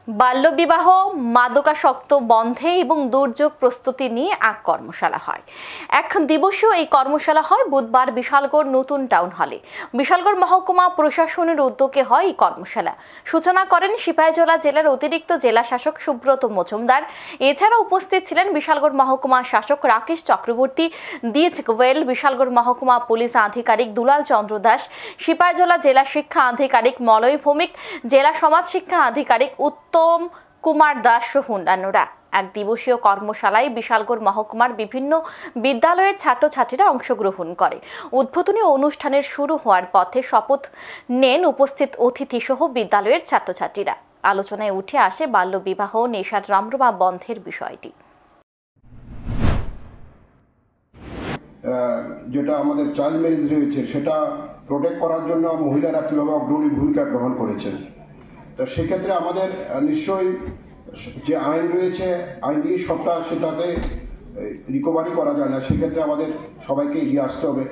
বাল্যবিবাহ মাদকাসক্ত বন্ধে এবং দুর্যোগ প্রস্তুতি নিয়ে এক কর্মশালা হয়। এক দিবসীয় এই কর্মশালা হয় বুধবার বিশালগড় নতুন টাউন হলে। বিশালগড় মহকুমা প্রশাসনের উদ্যোগে হয় এই কর্মশালা। সূচনা করেন সিপাহীজলা জেলার অতিরিক্ত জেলা শাসক সুব্রত মজুমদার। এছাড়া উপস্থিত ছিলেন বিশালগড় মহকুমা শাসক রাকেশ চক্রবর্তী, ডিএচ গোয়েল, বিশালগড় মহকুমা পুলিশ আধিকারিক দুলাল চন্দ্র দাস, সিপাহীজলা জেলা শিক্ষা আধিকারিক মলয় ভৌমিক, জেলা সমাজ শিক্ষা আধিকারিক উত্তম কুমার দাস সহ অন্যান্যরা। এক দিবসীয় কর্মশালায় বিশালগড় মহকুমার বিভিন্ন বিদ্যালয়ের ছাত্রছাত্রীরা অংশগ্রহণ করে। উদ্বোধনী অনুষ্ঠানের শুরু হওয়ার পথে শপথ নেন উপস্থিত অতিথি সহ বিদ্যালয়ের ছাত্রছাত্রীরা। আলোচনায় উঠে আসে বাল্যবিবাহ নেশার রমরমা বন্ধের বিষয়টি। যেটা আমাদের চাইল্ড ম্যারেজ রয়েছে সেটা প্রোটেক্ট করার জন্য মহিলারা কীভাবে অগ্রণী ভূমিকা গ্রহণ করেছেন। তো সেক্ষেত্রে আমাদের নিশ্চয়ই যে আইন রয়েছে, আইন দিয়ে সবটা সেটাতে রিকভারি করা যায় না। সেক্ষেত্রে আমাদের সবাইকে এগিয়ে আসতে হবে।